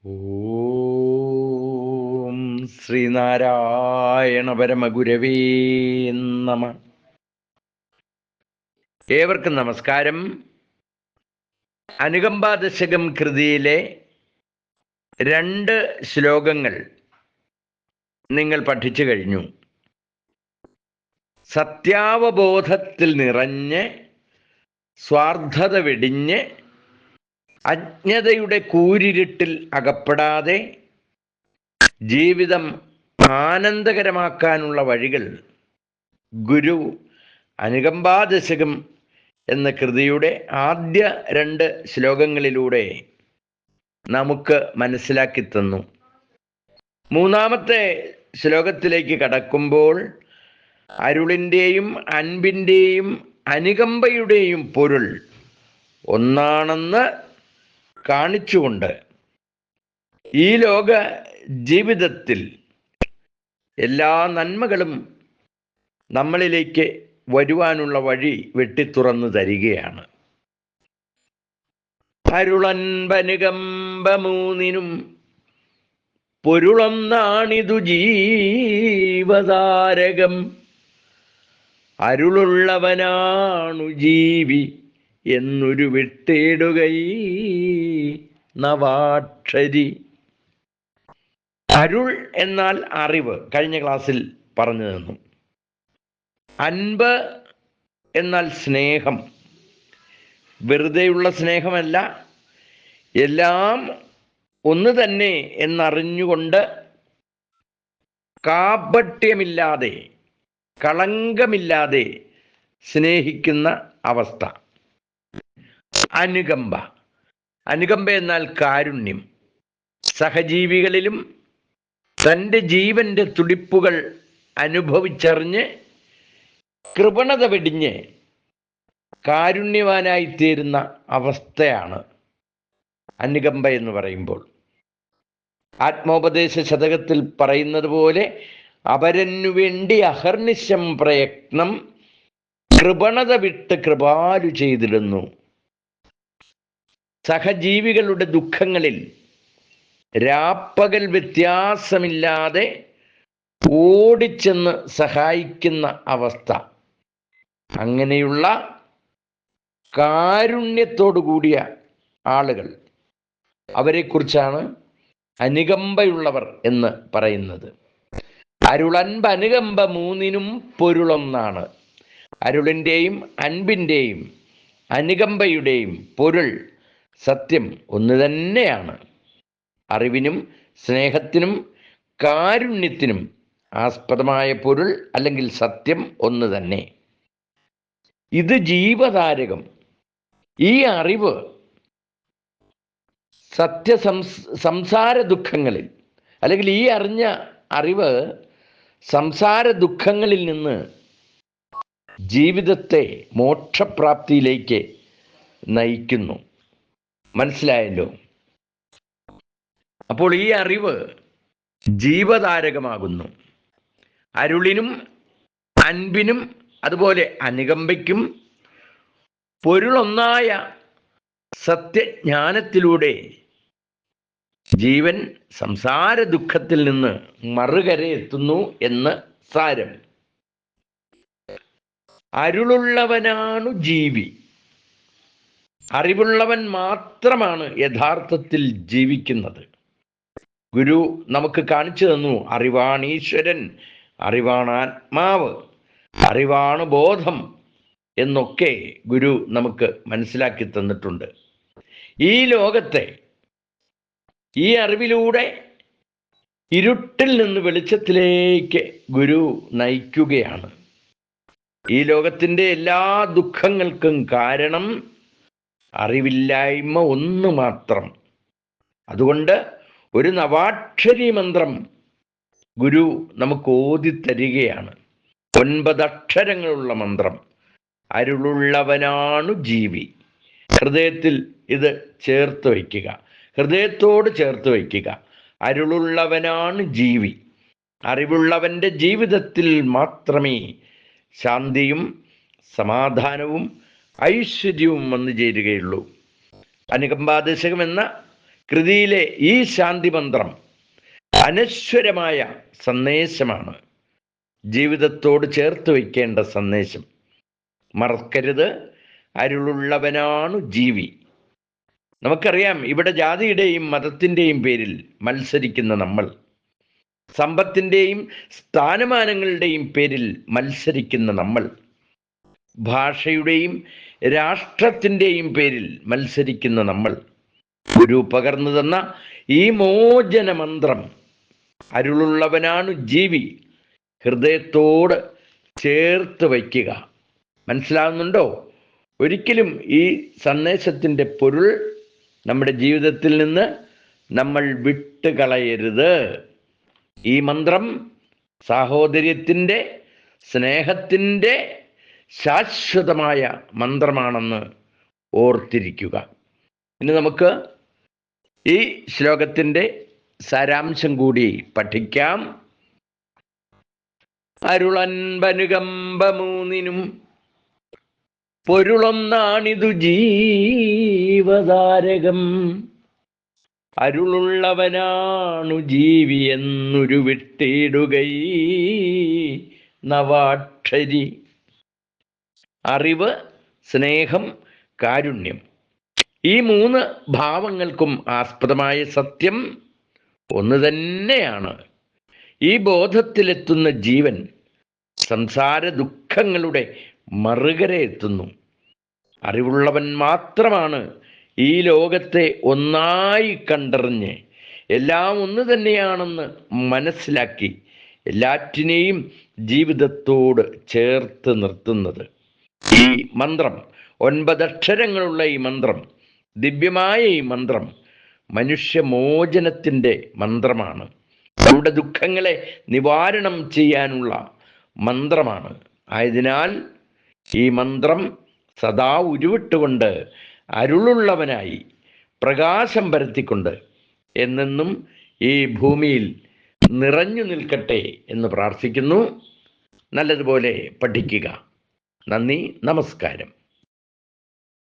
ഓം ശ്രീനാരായണ പരമഗുരവേ നമ. ഏവർക്കും നമസ്കാരം. അനുകമ്പാദശകം കൃതിയിലെ 2 ശ്ലോകങ്ങൾ നിങ്ങൾ പഠിച്ചു കഴിഞ്ഞു. സത്യാവബോധത്തിൽ നിറഞ്ഞ് സ്വാർത്ഥത വെടിഞ്ഞ് അജ്ഞതയുടെ കൂരിരുട്ടിൽ അകപ്പെടാതെ ജീവിതം ആനന്ദകരമാക്കാനുള്ള വഴികൾ ഗുരു അനുകമ്പാദശകം എന്ന കൃതിയുടെ ആദ്യ 2 ശ്ലോകങ്ങളിലൂടെ നമുക്ക് മനസ്സിലാക്കി തന്നു. 3-ാമത്തെ ശ്ലോകത്തിലേക്ക് കടക്കുമ്പോൾ അരുളിൻ്റെയും അൻപിൻ്റെയും അനുകമ്പയുടെയും പൊരുൾ ഒന്നാണെന്ന് കാണിച്ചുകൊണ്ട് ഈ ലോക ജീവിതത്തിൽ എല്ലാ നന്മകളും നമ്മളിലേക്ക് വരുവാനുള്ള വഴി വെട്ടിത്തുറന്നു തരികയാണ്. അരുളൻപനുകമ്പ പൊരുളൊന്നാണിതു ജീവതാരകം. അരുളുള്ളവനാണു ജീവി എന്നൊരു വിട്ടേടുകൈ നവാക്ഷരി. അരുൾ എന്നാൽ അറിവ്, കഴിഞ്ഞ ക്ലാസ്സിൽ പറഞ്ഞു തന്നു. അൻപ് എന്നാൽ സ്നേഹം, വെറുതെയുള്ള സ്നേഹമല്ല, എല്ലാം ഒന്ന് തന്നെ എന്നറിഞ്ഞുകൊണ്ട് കാപട്യമില്ലാതെ കളങ്കമില്ലാതെ സ്നേഹിക്കുന്ന അവസ്ഥ. അനുകമ്പ എന്നാൽ കാരുണ്യം. സഹജീവികളിലും തൻ്റെ ജീവന്റെ തുടിപ്പുകൾ അനുഭവിച്ചറിഞ്ഞ് കൃപണത വെടിഞ്ഞ് കാരുണ്യവാനായിത്തീരുന്ന അവസ്ഥയാണ് അനുകമ്പ എന്ന് പറയുമ്പോൾ. ആത്മോപദേശ ശതകത്തിൽ പറയുന്നത് പോലെ അപരനു വേണ്ടി അഹർനിശം പ്രയത്നം കൃപണത വിട്ട് കൃപാലു ചെയ്തിടുന്നു. സഹജീവികളുടെ ദുഃഖങ്ങളിൽ രാപ്പകൽ വ്യത്യാസമില്ലാതെ ഓടിച്ചെന്ന് സഹായിക്കുന്ന അവസ്ഥ. അങ്ങനെയുള്ള കാരുണ്യത്തോടു കൂടിയ ആളുകൾ, അവരെക്കുറിച്ചാണ് അനുകമ്പയുള്ളവർ എന്ന് പറയുന്നത്. അരുളൻപ് അനുകമ്പ മൂന്നിനും പൊരുളൊന്നാണ്. അരുളിൻ്റെയും അൻപിൻ്റെയും അനുകമ്പയുടെയും പൊരുൾ സത്യം ഒന്ന് തന്നെയാണ്. അറിവിനും സ്നേഹത്തിനും കാരുണ്യത്തിനും ആസ്പദമായ പൊരുൾ അല്ലെങ്കിൽ സത്യം ഒന്ന് തന്നെ. ഇത് ജീവതാരകം. ഈ അറിവ് സംസാര ദുഃഖങ്ങളിൽ, അല്ലെങ്കിൽ ഈ അറിഞ്ഞ അറിവ് സംസാര ദുഃഖങ്ങളിൽ നിന്ന് ജീവിതത്തെ മോക്ഷപ്രാപ്തിയിലേക്ക് നയിക്കുന്നു. മനസ്സിലായല്ലോ? അപ്പോൾ ഈ അറിവ് ജീവതാരകമാകുന്നു. അരുളിനും അൻപിനും അതുപോലെ അനുകമ്പയ്ക്കും പൊരുളൊന്നായ സത്യജ്ഞാനത്തിലൂടെ ജീവൻ സംസാര ദുഃഖത്തിൽ നിന്ന് മറുകരയെത്തുന്നു എന്ന് സാരം. അരുളുള്ളവനാണു ജീവി. അറിവുള്ളവൻ മാത്രമാണ് യഥാർത്ഥത്തിൽ ജീവിക്കുന്നത്. ഗുരു നമുക്ക് കാണിച്ചു തന്നു. അറിവാണ് ഈശ്വരൻ, അറിവാണ് ആത്മാവ്, അറിവാണ് ബോധം എന്നൊക്കെ ഗുരു നമുക്ക് മനസ്സിലാക്കി തന്നിട്ടുണ്ട്. ഈ ലോകത്തെ ഈ അറിവിലൂടെ ഇരുട്ടിൽ നിന്ന് വെളിച്ചത്തിലേക്ക് ഗുരു നയിക്കുകയാണ്. ഈ ലോകത്തിൻ്റെ എല്ലാ ദുഃഖങ്ങൾക്കും കാരണം അറിവില്ലായ്മ ഒന്ന് മാത്രം. അതുകൊണ്ട് ഒരു നവാക്ഷരി മന്ത്രം ഗുരു നമുക്ക് ഓതിത്തരികയാണ്. 9 അക്ഷരങ്ങളുള്ള മന്ത്രം. അരുളുള്ളവനാണു ജീവി. ഹൃദയത്തിൽ ഇത് ചേർത്ത് വയ്ക്കുക, ഹൃദയത്തോട് ചേർത്ത് വയ്ക്കുക. അരുളുള്ളവനാണ് ജീവി. അറിവുള്ളവൻ്റെ ജീവിതത്തിൽ മാത്രമേ ശാന്തിയും സമാധാനവും ഐശ്വര്യവും വന്നു ചേരുകയുള്ളൂ. അനുകമ്പാദശകം എന്ന കൃതിയിലെ ഈ ശാന്തി മന്ത്രം അനശ്വരമായ സന്ദേശമാണ്, ജീവിതത്തോട് ചേർത്ത് വയ്ക്കേണ്ട സന്ദേശം. മറക്കരുത്, അരുളുള്ളവനാണു ജീവി. നമുക്കറിയാം, ഇവിടെ ജാതിയുടെയും മതത്തിൻ്റെയും പേരിൽ മത്സരിക്കുന്ന നമ്മൾ, സമ്പത്തിൻ്റെയും സ്ഥാനമാനങ്ങളുടെയും പേരിൽ മത്സരിക്കുന്ന നമ്മൾ, ഭാഷയുടെയും രാഷ്ട്രത്തിൻ്റെയും പേരിൽ മത്സരിക്കുന്ന നമ്മൾ, ഗുരു പകർന്നു തന്ന ഈ മോചന മന്ത്രം അരുളുള്ളവനാണു ജീവി ഹൃദയത്തോട് ചേർത്ത് വയ്ക്കുക. മനസ്സിലാകുന്നുണ്ടോ? ഒരിക്കലും ഈ സന്ദേശത്തിൻ്റെ പൊരുൾ നമ്മുടെ ജീവിതത്തിൽ നിന്ന് നമ്മൾ വിട്ടുകളയരുത്. ഈ മന്ത്രം സാഹോദര്യത്തിൻ്റെ, സ്നേഹത്തിൻ്റെ ശാശ്വതമായ മന്ത്രമാണെന്ന് ഓർത്തിരിക്കുക. ഇനി നമുക്ക് ഈ ശ്ലോകത്തിൻ്റെ സാരാംശം കൂടി പഠിക്കാം. അരുളൻപനുകമ്പ പൊരുളൊന്നാണിതു ജീവതാരകം. അരുളുള്ളവനാണു ജീവി എന്നൊരു വിട്ടിടുകൈ നവാക്ഷരി. അറിവ്, സ്നേഹം, കാരുണ്യം, ഈ 3 ഭാവങ്ങൾക്കും ആസ്പദമായ സത്യം ഒന്ന് തന്നെയാണ്. ഈ ബോധത്തിലെത്തുന്ന ജീവൻ സംസാര ദുഃഖങ്ങളുടെ മറുകര എത്തുന്നു. അറിവുള്ളവൻ മാത്രമാണ് ഈ ലോകത്തെ ഒന്നായി കണ്ടറിഞ്ഞ് എല്ലാം ഒന്ന് തന്നെയാണെന്ന് മനസ്സിലാക്കി എല്ലാറ്റിനെയും ജീവിതത്തോട് ചേർത്ത് നിർത്തുന്നത്. ഈ മന്ത്രം, 9 അക്ഷരങ്ങളുള്ള ഈ മന്ത്രം, ദിവ്യമായ ഈ മന്ത്രം മനുഷ്യമോചനത്തിൻ്റെ മന്ത്രമാണ്. നമ്മുടെ ദുഃഖങ്ങളെ നിവാരണം ചെയ്യാനുള്ള മന്ത്രമാണ്. ആയതിനാൽ ഈ മന്ത്രം സദാ ഉരുവിട്ടുകൊണ്ട് അരുളുള്ളവനായി പ്രകാശം പരത്തിക്കൊണ്ട് എന്നെന്നും ഈ ഭൂമിയിൽ നിറഞ്ഞു നിൽക്കട്ടെ എന്ന് പ്രാർത്ഥിക്കുന്നു. നല്ലതുപോലെ പഠിക്കുക. നന്ദി, നമസ്കാരം.